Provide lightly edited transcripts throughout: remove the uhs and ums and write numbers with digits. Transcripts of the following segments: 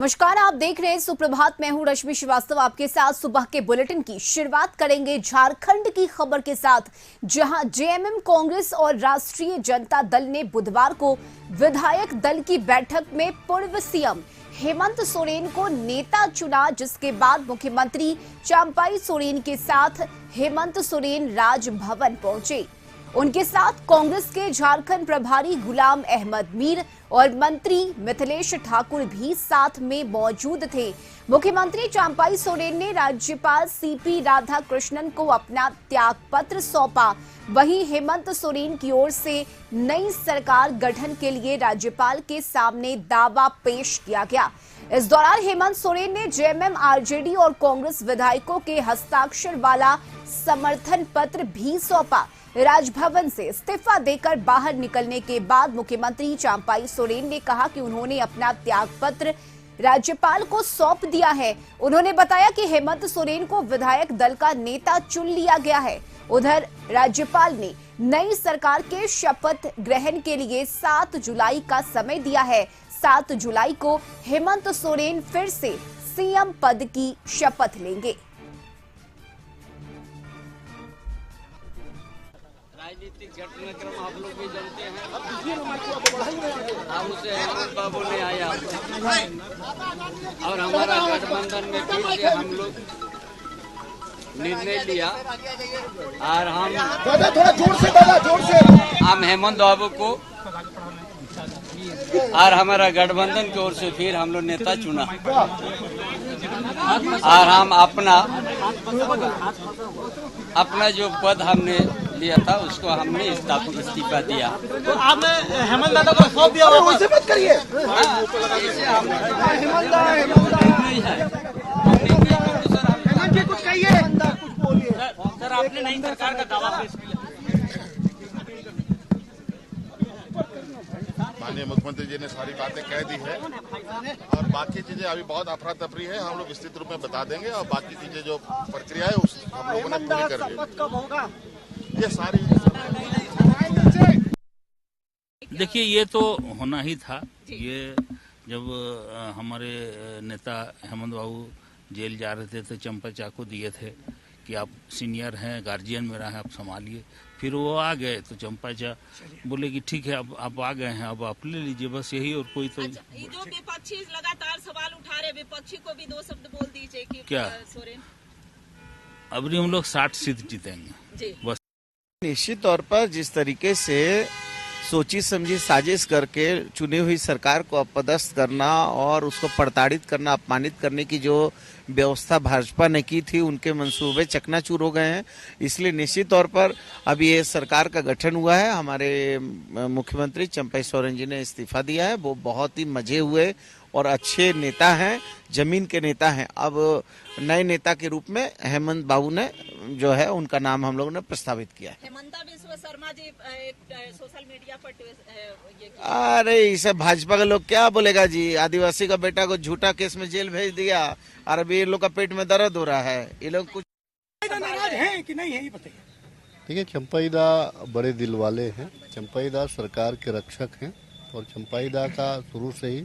नमस्कार, आप देख रहे हैं सुप्रभात। मैं हूं रश्मि श्रीवास्तव। आपके साथ सुबह के बुलेटिन की शुरुआत करेंगे झारखंड की खबर के साथ, जहां जेएमएम कांग्रेस और राष्ट्रीय जनता दल ने बुधवार को विधायक दल की बैठक में पूर्व सीएम हेमंत सोरेन को नेता चुना, जिसके बाद मुख्यमंत्री चंपाई सोरेन के साथ हेमंत सोरेन राजभवन पहुंचे। उनके साथ कांग्रेस के झारखंड प्रभारी गुलाम अहमद मीर और मंत्री मिथिलेश ठाकुर भी साथ में मौजूद थे। मुख्यमंत्री चंपाई सोरेन ने राज्यपाल सीपी राधाकृष्णन को अपना त्यागपत्र सौंपा। वहीं हेमंत सोरेन की ओर से नई सरकार गठन के लिए राज्यपाल के सामने दावा पेश किया गया। इस दौरान हेमंत सोरेन ने जेएमएम, आरजेडी और कांग्रेस विधायकों के हस्ताक्षर वाला समर्थन पत्र भी सौंपा। राजभवन से इस्तीफा देकर बाहर निकलने के बाद मुख्यमंत्री चंपाई सोरेन ने कहा कि उन्होंने अपना त्यागपत्र राज्यपाल को सौंप दिया है। उन्होंने बताया कि हेमंत सोरेन को विधायक दल का नेता चुन लिया गया है। उधर राज्यपाल ने नई सरकार के शपथ ग्रहण के लिए 7 जुलाई का समय दिया है। 7 जुलाई को हेमंत सोरेन फिर से सीएम पद की शपथ लेंगे। राजनीतिक घटनाक्रम आप लोग भी जानते हैं। हम उसे हेमंत बाबू ने आया और हमारा गठबंधन में फिर से हम लोग निर्णय लिया और थोड़ा जोर से हम हेमंत बाबू को और हमारा गठबंधन की ओर से फिर हम लोग नेता चुना और हम अपना जो पद हमने लिया था उसको हमने इस्तीफा दिया। तो आपने हेमंत दादा को सौंप दिया। वैसे मत करिए। कुछ कहिए, कुछ बोलिए। सर, आपने नई सरकार का दावा पेश किया। माननीय मुख्यमंत्री जी ने सारी बातें कह दी है और बाकी चीजें अभी बहुत अफरा तफरी है, हम लोग विस्तृत रूप में बता देंगे और बाकी चीजें जो प्रक्रिया है उस हम लोगों ने पूरी कर ली। कब होगा ये सारी देखिए, ये तो होना ही था। ये जब हमारे नेता हेमंत बाबू जेल जा रहे थे तो चंपा चाकू दिए थे कि आप सीनियर हैं, गार्जियन मेरा है, आप संभालिए। फिर वो आ गए तो चंपा चा बोले कि ठीक है, अब आप आ गए हैं, अब आप ले लीजिए, बस यही। और कोई तो अच्छा, ये जो विपक्षी लगातार सवाल उठा रहे, विपक्षी को भी 2 शब्द बोल दीजिए कि क्या सोरेन अब हम लोग 60 सीट जीतेंगे जी। बस। निश्चित तौर पर जिस तरीके से सोची समझी साजिश करके चुनी हुई सरकार को अपदस्थ करना और उसको प्रताड़ित करना, अपमानित करने की जो व्यवस्था भाजपा ने की थी, उनके मंसूबे चकनाचूर हो गए हैं। इसलिए निश्चित तौर पर अब ये सरकार का गठन हुआ है। हमारे मुख्यमंत्री चंपाई सोरेन जी ने इस्तीफा दिया है। वो बहुत ही मजे हुए और अच्छे नेता हैं, जमीन के नेता हैं। अब नए नेता के रूप में हेमंत बाबू ने जो है उनका नाम हम लोगों ने प्रस्तावित किया है। हेमंता विश्व शर्मा जी सोशल मीडिया पर अरे इसे भाजपा के लोग क्या बोलेगा जी, आदिवासी का बेटा को झूठा केस में जेल भेज दिया और अभी ये लोग का पेट में दर्द हो रहा है। ये लोग कुछ नाराज हैं कि नहीं है ये बताइए। देखिए, चंपाई दा बड़े दिल वाले हैं। चंपाई दा सरकार के रक्षक हैं और चंपाई दा का शुरू से ही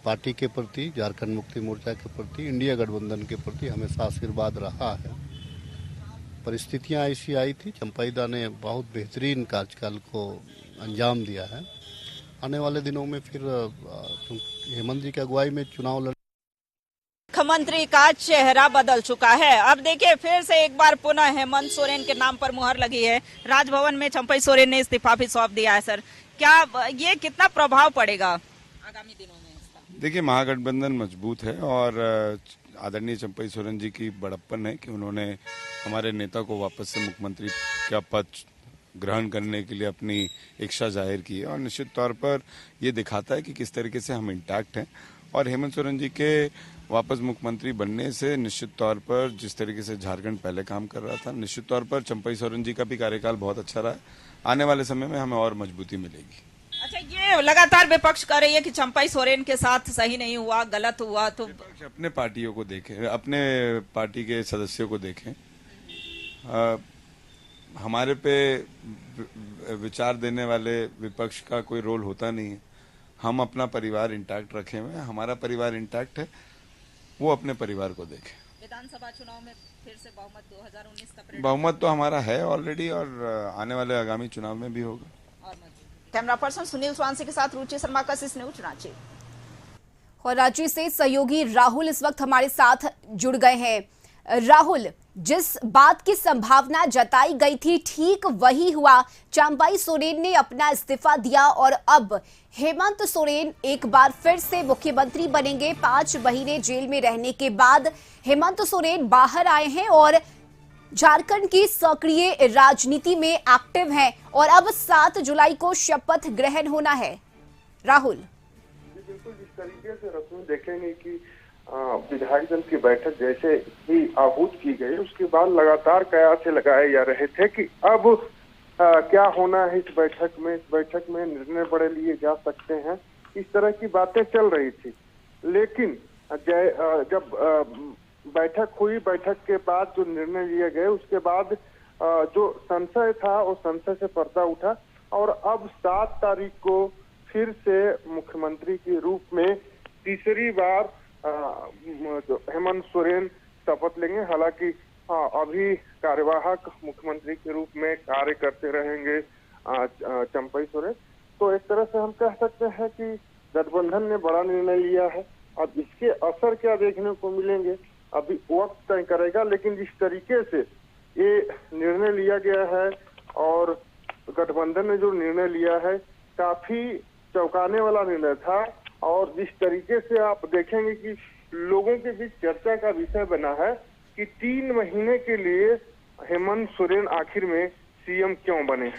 पार्टी के प्रति, झारखंड मुक्ति मोर्चा के प्रति, इंडिया गठबंधन के प्रति हमेशा आशीर्वाद रहा है। परिस्थितियां ऐसी आई थी, चंपाई दा ने बहुत बेहतरीन कार्यकाल को अंजाम दिया है। आने वाले दिनों में फिर हेमंत जी की अगुवाई में चुनाव मुख्यमंत्री का चेहरा बदल चुका है। अब देखिए, फिर से एक बार पुनः हेमंत सोरेन के नाम पर मुहर लगी है। राजभवन में चंपाई सोरेन ने इस्तीफा भी सौंप दिया है। सर, क्या ये कितना प्रभाव पड़ेगा आगामी दिनों में? देखिए, महागठबंधन मजबूत है और आदरणीय चंपाई सोरेन जी की बड़प्पन है कि उन्होंने हमारे नेता को वापस से मुख्यमंत्री का पद ग्रहण करने के लिए अपनी इच्छा जाहिर की है। और निश्चित तौर पर ये दिखाता है कि किस तरीके से हम इंटैक्ट हैं। और हेमंत सोरेन जी के वापस मुख्यमंत्री बनने से निश्चित तौर पर जिस तरीके से झारखंड पहले काम कर रहा था, निश्चित तौर पर चंपाई सोरेन जी का भी कार्यकाल बहुत अच्छा रहा है। आने वाले समय में हमें और मजबूती मिलेगी। अच्छा, ये लगातार विपक्ष कर रही है कि चंपाई सोरेन के साथ सही नहीं हुआ, गलत हुआ, तो अपने पार्टियों को देखें, अपने पार्टी के सदस्यों को देखें। हमारे पे विचार देने वाले विपक्ष का कोई रोल होता नहीं है। हम अपना परिवार इंटैक्ट रखे हुए हैं, हमारा परिवार इंटैक्ट है, वो अपने परिवार को देखें। विधानसभा चुनाव में फिर से बहुमत 2019 का परिणाम बहुमत तो हमारा है ऑलरेडी और आने वाले आगामी चुनाव में भी होगा। कैमरा पर्सन सुनील स्वांसी के साथ रुचि शर्मा का CIS न्यूज रांची। और रांची से सहयोगी राहुल इस वक्त हमारे साथ जुड़ गए हैं। राहुल, जिस बात की संभावना जताई गई थी ठीक वही हुआ। चंपाई सोरेन ने अपना इस्तीफा दिया और अब हेमंत सोरेन एक बार फिर से मुख्यमंत्री बनेंगे। 5 महीने जेल में रहने के बाद हेमंत सोरेन बाहर आए हैं और झारखंड की सक्रिय राजनीति में एक्टिव हैं और अब 7 जुलाई को शपथ ग्रहण होना है। राहुल, बिल्कुल जिस तरीके से रस्म देखेंगे कि विधायक दल की बैठक जैसे ही आहूत की गई, उसके बाद लगातार कयास लगाए जा रहे थे कि अब क्या होना है इस बैठक में निर्णय बड़े लिए जा सकते हैं, इस तरह की बातें चल रही थी। लेकिन जब बैठक हुई, बैठक के बाद जो निर्णय लिए गए उसके बाद जो संशय था वो संशय से पर्दा उठा और अब 7 तारीख को फिर से मुख्यमंत्री के रूप में तीसरी बार हेमंत सोरेन शपथ लेंगे। हालांकि अभी कार्यवाहक मुख्यमंत्री के रूप में कार्य करते रहेंगे चंपाई सोरेन। तो एक तरह से हम कह सकते हैं कि गठबंधन ने बड़ा निर्णय लिया है। अब इसके असर क्या देखने को मिलेंगे अभी वक्त तय करेगा, लेकिन जिस तरीके से ये निर्णय लिया गया है और गठबंधन ने जो निर्णय लिया है काफी चौंकाने वाला निर्णय था और जिस तरीके से आप देखेंगे कि लोगों के बीच चर्चा का विषय बना है कि 3 महीने के लिए हेमंत सोरेन आखिर में सीएम क्यों बने।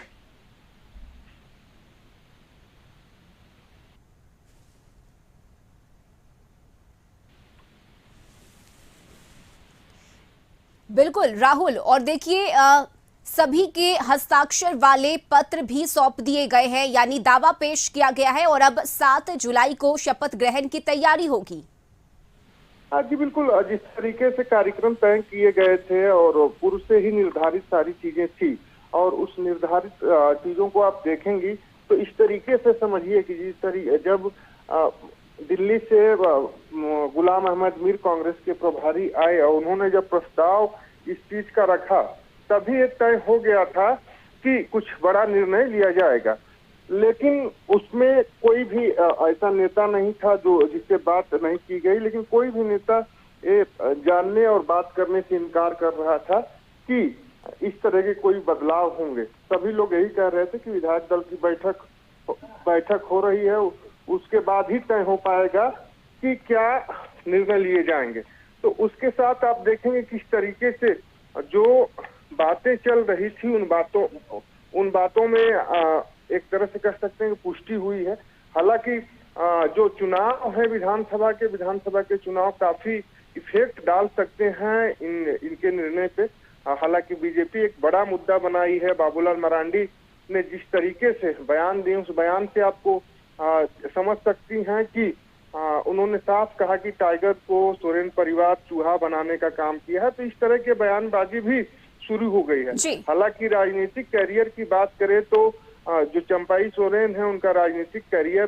बिल्कुल राहुल, और देखिए सभी के हस्ताक्षर वाले पत्र भी सौंप दिए गए हैं, यानी दावा पेश किया गया है और अब 7 जुलाई को शपथ ग्रहण की तैयारी होगी। हाँ जी बिल्कुल, जिस तरीके से कार्यक्रम तय किए गए थे और पूर्व से ही निर्धारित सारी चीजें थी और उस निर्धारित चीजों को आप देखेंगी तो इस तरीके से समझिए कि जिस तरीके जब दिल्ली से गुलाम अहमद मीर कांग्रेस के प्रभारी आए और उन्होंने जब प्रस्ताव इस चीज का रखा तभी एक तय हो गया था कि कुछ बड़ा निर्णय लिया जाएगा, लेकिन उसमें कोई भी ऐसा नेता नहीं था जो जिससे बात नहीं की गई। लेकिन कोई भी नेता ये जानने और बात करने से इनकार कर रहा था कि इस तरह के कोई बदलाव होंगे। सभी लोग यही कह रहे थे कि विधायक दल की बैठक हो रही है, उसके बाद ही तय हो पाएगा कि क्या निर्णय लिए जाएंगे। तो उसके साथ आप देखेंगे किस तरीके से जो बातें चल रही थी उन बातों में एक तरह से कह सकते हैं कि पुष्टि हुई है। हालांकि जो चुनाव है विधानसभा के चुनाव काफी इफेक्ट डाल सकते हैं इनके निर्णय पे। हालांकि बीजेपी एक बड़ा मुद्दा बनाई है। बाबूलाल मरांडी ने जिस तरीके से बयान दिए उस बयान से आपको समझ सकती हैं कि उन्होंने साफ कहा कि टाइगर को सोरेन परिवार चूहा बनाने का काम किया है। तो इस तरह के बयानबाजी भी शुरू हो गई है। हालांकि राजनीतिक कैरियर की बात करें तो जो चंपाई सोरेन है उनका राजनीतिक करियर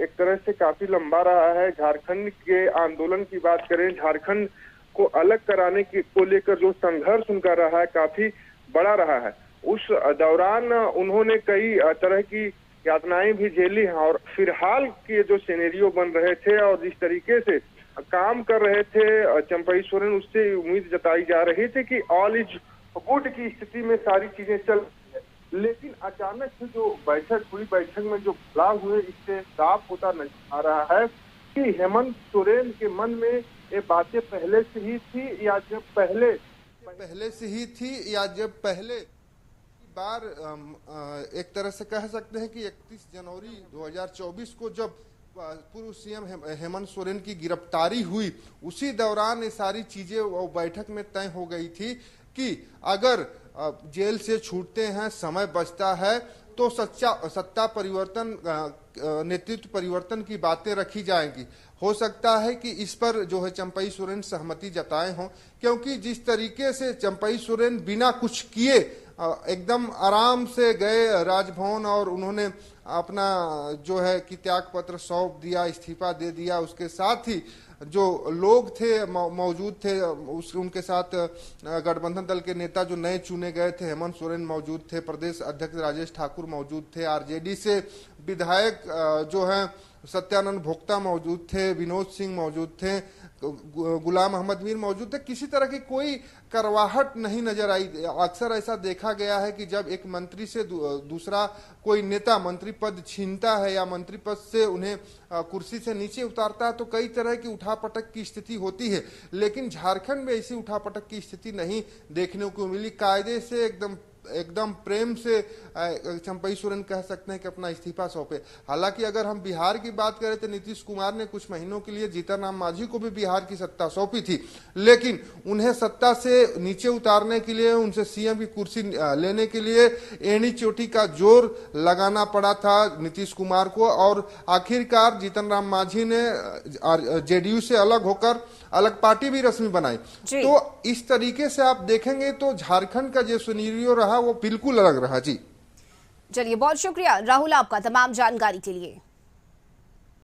एक तरह से काफी लंबा रहा है। झारखंड के आंदोलन की बात करें, झारखंड को अलग कराने को लेकर जो संघर्ष उनका रहा है काफी बड़ा रहा है। उस दौरान उन्होंने कई तरह की यातनाएं भी झेली हैं और फिलहाल के जो सिनेरियो बन रहे थे और जिस तरीके से काम कर रहे थे चंपाई सोरेन, उससे उम्मीद जताई जा रही थी कि ऑल इज गुड की स्थिति में सारी चीजें चल। लेकिन अचानक से जो बैठक हुई, बैठक में जो बदलाव हुए, इससे साफ होता नजर आ रहा है कि हेमंत सोरेन के मन में ये बातें पहले से ही थी या जब पहले बार एक तरह से कह सकते हैं कि 31 जनवरी 2024 को जब पूर्व सीएम हेमंत सोरेन की गिरफ्तारी हुई, उसी दौरान ये सारी चीजें वो बैठक में तय हो गई थी कि अगर जेल से छूटते हैं, समय बचता है तो सत्ता परिवर्तन, नेतृत्व परिवर्तन की बातें रखी जाएंगी। हो सकता है कि इस पर जो है चंपाई सोरेन सहमति जताए हों, क्योंकि जिस तरीके से चंपाई सोरेन बिना कुछ किए एकदम आराम से गए राजभवन और उन्होंने अपना जो है कि त्याग पत्र सौंप दिया, इस्तीफा दे दिया। उसके साथ ही जो लोग थे मौजूद थे उनके साथ गठबंधन दल के नेता जो नए चुने गए थे, हेमंत सोरेन मौजूद थे, प्रदेश अध्यक्ष राजेश ठाकुर मौजूद थे, आरजेडी से विधायक जो हैं सत्यानंद भोक्ता मौजूद थे, विनोद सिंह मौजूद थे, गुलाम अहमद मीर मौजूद थे। किसी तरह की कोई करवाहट नहीं नजर आई। अक्सर ऐसा देखा गया है कि जब एक मंत्री से दूसरा कोई नेता मंत्री पद छीनता है या मंत्री पद से उन्हें कुर्सी से नीचे उतारता है तो कई तरह की उठापटक की स्थिति होती है, लेकिन झारखंड में ऐसी उठापटक की स्थिति नहीं देखने को मिली। कायदे से एकदम प्रेम से चंपई सोरेन कह सकते हैं कि अपना इस्तीफा सौंपे। हालांकि अगर हम बिहार की बात करें तो नीतीश कुमार ने कुछ महीनों के लिए जीतन राम मांझी को भी बिहार की सत्ता सौंपी थी, लेकिन उन्हें सत्ता से नीचे उतारने के लिए, उनसे सीएम की कुर्सी लेने के लिए एड़ी चोटी का जोर लगाना पड़ा था नीतीश कुमार को। और आखिरकार जीतन राम मांझी ने जेडीयू से अलग होकर अलग पार्टी भी रस्मी बनाई। तो इस तरीके से आप देखेंगे तो झारखंड का जो सिनेरियो रहा वो बिल्कुल अलग रहा। जी चलिए, बहुत शुक्रिया राहुल आपका तमाम जानकारी के लिए।